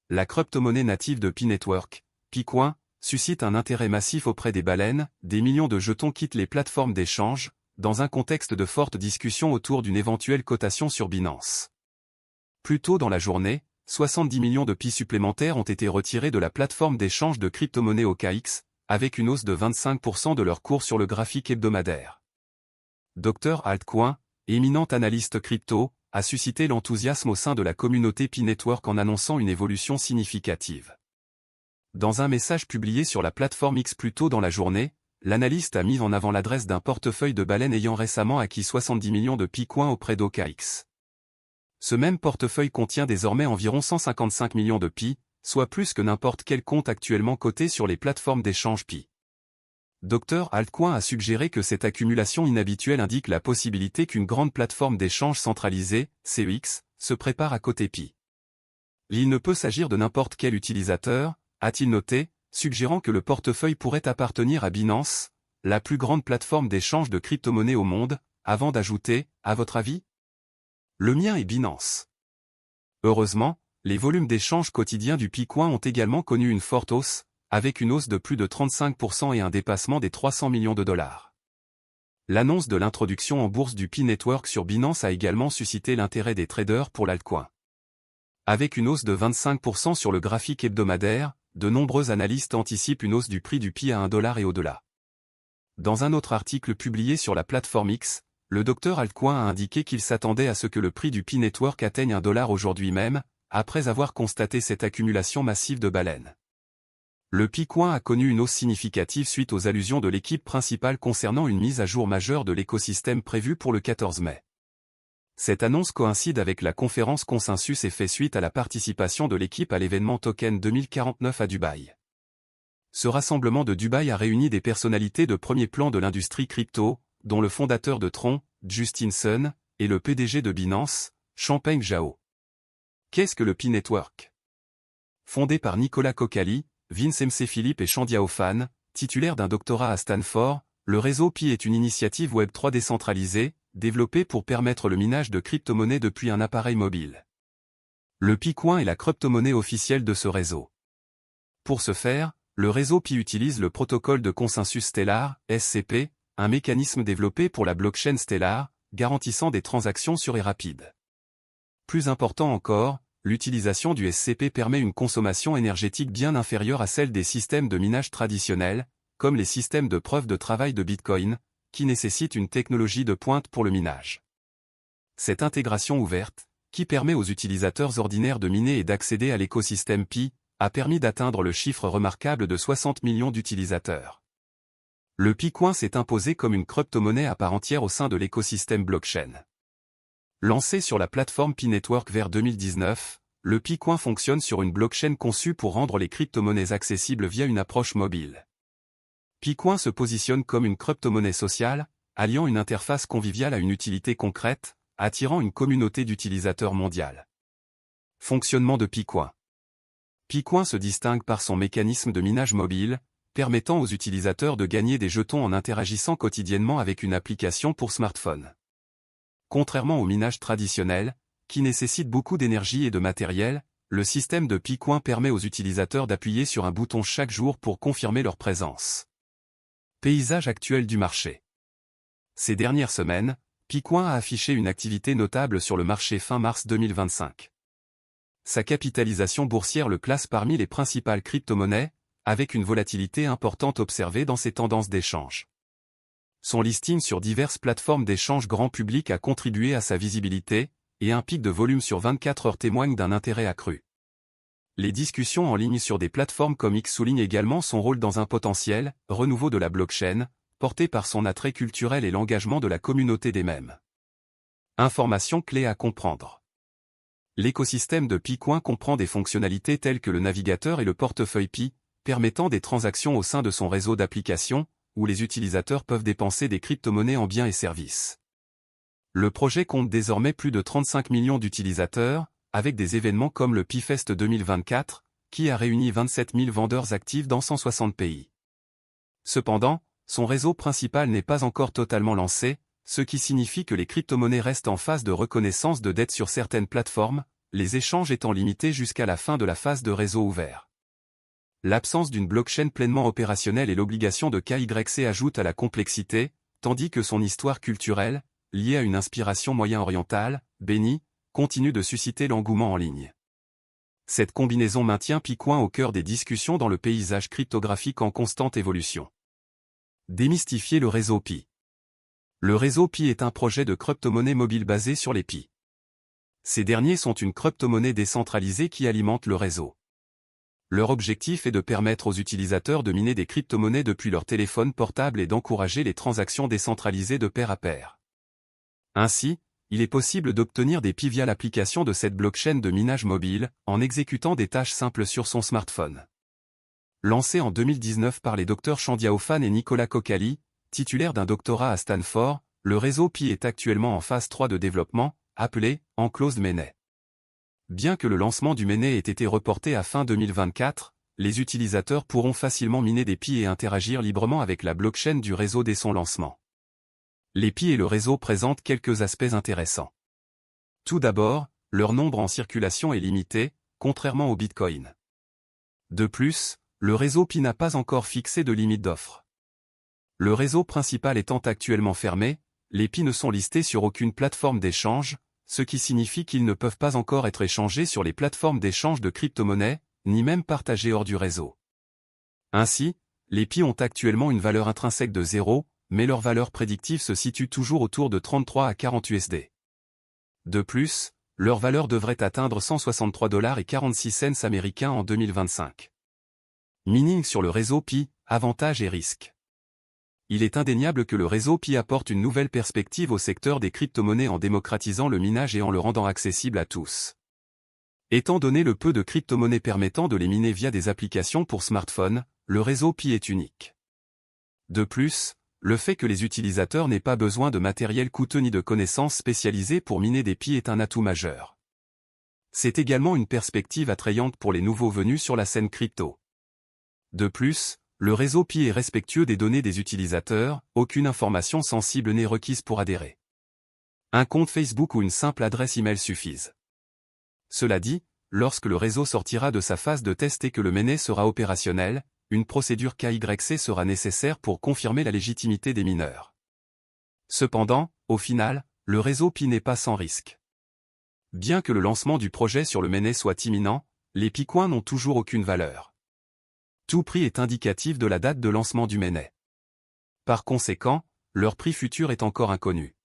la crypto-monnaie native de Pi Network, Picoin, suscite un intérêt massif auprès des baleines, des millions de jetons quittent les plateformes d'échange, dans un contexte de forte discussion autour d'une éventuelle cotation sur Binance. Plus tôt dans la journée, 70 millions de Pi supplémentaires ont été retirés de la plateforme d'échange de crypto-monnaies OKX, avec une hausse de 25% de leur cours sur le graphique hebdomadaire. Dr Altcoin, éminent analyste crypto, a suscité l'enthousiasme au sein de la communauté Pi Network en annonçant une évolution significative. Dans un message publié sur la plateforme X plus tôt dans la journée, l'analyste a mis en avant l'adresse d'un portefeuille de baleines ayant récemment acquis 70 millions de Picoins auprès d'OKX. Ce même portefeuille contient désormais environ 155 millions de Pi, soit plus que n'importe quel compte actuellement coté sur les plateformes d'échange Pi. Dr Altcoin a suggéré que cette accumulation inhabituelle indique la possibilité qu'une grande plateforme d'échange centralisée, CEX, se prépare à côté Pi. Il ne peut s'agir de n'importe quel utilisateur, a-t-il noté, suggérant que le portefeuille pourrait appartenir à Binance, la plus grande plateforme d'échange de crypto-monnaies au monde, avant d'ajouter, à votre avis ? Le mien est Binance. Heureusement, les volumes d'échange quotidiens du Picoin ont également connu une forte hausse, avec une hausse de plus de 35% et un dépassement des 300 millions de dollars. L'annonce de l'introduction en bourse du Pi Network sur Binance a également suscité l'intérêt des traders pour l'altcoin. Avec une hausse de 25% sur le graphique hebdomadaire, de nombreux analystes anticipent une hausse du prix du Pi à 1 dollar et au-delà. Dans un autre article publié sur la plateforme X, le Dr Altcoin a indiqué qu'il s'attendait à ce que le prix du Pi Network atteigne 1 dollar aujourd'hui même, après avoir constaté cette accumulation massive de baleines. Le Picoin a connu une hausse significative suite aux allusions de l'équipe principale concernant une mise à jour majeure de l'écosystème prévue pour le 14 mai. Cette annonce coïncide avec la conférence Consensus et fait suite à la participation de l'équipe à l'événement Token 2049 à Dubaï. Ce rassemblement de Dubaï a réuni des personnalités de premier plan de l'industrie crypto, dont le fondateur de Tron, Justin Sun, et le PDG de Binance, Changpeng Zhao. Qu'est-ce que le Pi Network ? Fondé par Nicolas Kokali, Vince MC Philippe et Chandiao Fan, titulaire d'un doctorat à Stanford, le réseau Pi est une initiative Web3 décentralisée, développée pour permettre le minage de crypto-monnaies depuis un appareil mobile. Le Picoin est la crypto-monnaie officielle de ce réseau. Pour ce faire, le réseau Pi utilise le protocole de consensus Stellar, SCP, un mécanisme développé pour la blockchain Stellar, garantissant des transactions sûres et rapides. Plus important encore, l'utilisation du SCP permet une consommation énergétique bien inférieure à celle des systèmes de minage traditionnels, comme les systèmes de preuve de travail de Bitcoin, qui nécessitent une technologie de pointe pour le minage. Cette intégration ouverte, qui permet aux utilisateurs ordinaires de miner et d'accéder à l'écosystème Pi, a permis d'atteindre le chiffre remarquable de 60 millions d'utilisateurs. Le Picoin s'est imposé comme une crypto-monnaie à part entière au sein de l'écosystème blockchain. Lancé sur la plateforme Pi Network vers 2019, le Picoin fonctionne sur une blockchain conçue pour rendre les crypto-monnaies accessibles via une approche mobile. Picoin se positionne comme une crypto-monnaie sociale, alliant une interface conviviale à une utilité concrète, attirant une communauté d'utilisateurs mondiale. Fonctionnement de Picoin. Picoin se distingue par son mécanisme de minage mobile, permettant aux utilisateurs de gagner des jetons en interagissant quotidiennement avec une application pour smartphone. Contrairement au minage traditionnel, qui nécessite beaucoup d'énergie et de matériel, le système de Picoin permet aux utilisateurs d'appuyer sur un bouton chaque jour pour confirmer leur présence. Paysage actuel du marché. Ces dernières semaines, Picoin a affiché une activité notable sur le marché fin mars 2025. Sa capitalisation boursière le classe parmi les principales crypto-monnaies, avec une volatilité importante observée dans ses tendances d'échange. Son listing sur diverses plateformes d'échange grand public a contribué à sa visibilité, et un pic de volume sur 24 heures témoigne d'un intérêt accru. Les discussions en ligne sur des plateformes comme X soulignent également son rôle dans un potentiel renouveau de la blockchain, porté par son attrait culturel et l'engagement de la communauté des mêmes. Informations clés à comprendre. L'écosystème de Picoin comprend des fonctionnalités telles que le navigateur et le portefeuille Pi, permettant des transactions au sein de son réseau d'applications, où les utilisateurs peuvent dépenser des crypto-monnaies en biens et services. Le projet compte désormais plus de 35 millions d'utilisateurs, avec des événements comme le PiFest 2024, qui a réuni 27 000 vendeurs actifs dans 160 pays. Cependant, son réseau principal n'est pas encore totalement lancé, ce qui signifie que les crypto-monnaies restent en phase de reconnaissance de dette sur certaines plateformes, les échanges étant limités jusqu'à la fin de la phase de réseau ouvert. L'absence d'une blockchain pleinement opérationnelle et l'obligation de KYC ajoutent à la complexité, tandis que son histoire culturelle, liée à une inspiration moyen-orientale, bénie, continue de susciter l'engouement en ligne. Cette combinaison maintient Picoin au cœur des discussions dans le paysage cryptographique en constante évolution. Démystifier le réseau Pi. Le réseau Pi est un projet de crypto-monnaie mobile basé sur les Pi. Ces derniers sont une crypto-monnaie décentralisée qui alimente le réseau. Leur objectif est de permettre aux utilisateurs de miner des crypto-monnaies depuis leur téléphone portable et d'encourager les transactions décentralisées de pair à pair. Ainsi, il est possible d'obtenir des Pi via l'application de cette blockchain de minage mobile, en exécutant des tâches simples sur son smartphone. Lancé en 2019 par les Dr Chandia Oufan et Nicolas Kokali, titulaire d'un doctorat à Stanford, le réseau Pi est actuellement en phase 3 de développement, appelé « Enclosed Mainnet ». Bien que le lancement du mainnet ait été reporté à fin 2024, les utilisateurs pourront facilement miner des Pi et interagir librement avec la blockchain du réseau dès son lancement. Les Pi et le réseau présentent quelques aspects intéressants. Tout d'abord, leur nombre en circulation est limité, contrairement au Bitcoin. De plus, le réseau Pi n'a pas encore fixé de limite d'offre. Le réseau principal étant actuellement fermé, les Pi ne sont listés sur aucune plateforme d'échange, ce qui signifie qu'ils ne peuvent pas encore être échangés sur les plateformes d'échange de crypto-monnaies, ni même partagés hors du réseau. Ainsi, les Pi ont actuellement une valeur intrinsèque de 0, mais leur valeur prédictive se situe toujours autour de 33 à 40 USD. De plus, leur valeur devrait atteindre 163,46 $ américains en 2025. Mining sur le réseau Pi, avantages et risques. Il est indéniable que le réseau Pi apporte une nouvelle perspective au secteur des crypto-monnaies en démocratisant le minage et en le rendant accessible à tous. Étant donné le peu de crypto-monnaies permettant de les miner via des applications pour smartphone, le réseau Pi est unique. De plus, le fait que les utilisateurs n'aient pas besoin de matériel coûteux ni de connaissances spécialisées pour miner des Pi est un atout majeur. C'est également une perspective attrayante pour les nouveaux venus sur la scène crypto. De plus, le réseau Pi est respectueux des données des utilisateurs, aucune information sensible n'est requise pour adhérer. Un compte Facebook ou une simple adresse email suffisent. Cela dit, lorsque le réseau sortira de sa phase de test et que le mainnet sera opérationnel, une procédure KYC sera nécessaire pour confirmer la légitimité des mineurs. Cependant, au final, le réseau Pi n'est pas sans risque. Bien que le lancement du projet sur le mainnet soit imminent, les Picoins n'ont toujours aucune valeur. Tout prix est indicatif de la date de lancement du mainnet. Par conséquent, leur prix futur est encore inconnu.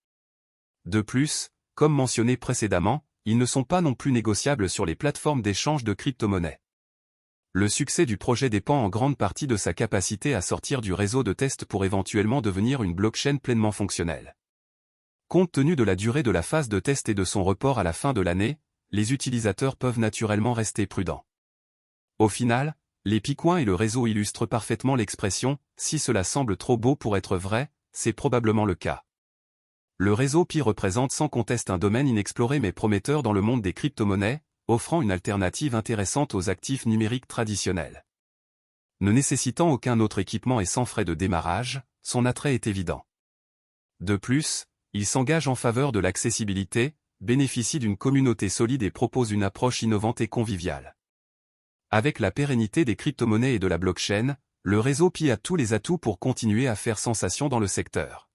De plus, comme mentionné précédemment, ils ne sont pas non plus négociables sur les plateformes d'échange de crypto-monnaies. Le succès du projet dépend en grande partie de sa capacité à sortir du réseau de test pour éventuellement devenir une blockchain pleinement fonctionnelle. Compte tenu de la durée de la phase de test et de son report à la fin de l'année, les utilisateurs peuvent naturellement rester prudents. Au final, les Picoins et le réseau illustrent parfaitement l'expression « si cela semble trop beau pour être vrai, c'est probablement le cas ». Le réseau Pi représente sans conteste un domaine inexploré mais prometteur dans le monde des crypto-monnaies, offrant une alternative intéressante aux actifs numériques traditionnels. Ne nécessitant aucun autre équipement et sans frais de démarrage, son attrait est évident. De plus, il s'engage en faveur de l'accessibilité, bénéficie d'une communauté solide et propose une approche innovante et conviviale. Avec la pérennité des crypto-monnaies et de la blockchain, le réseau Pi a tous les atouts pour continuer à faire sensation dans le secteur.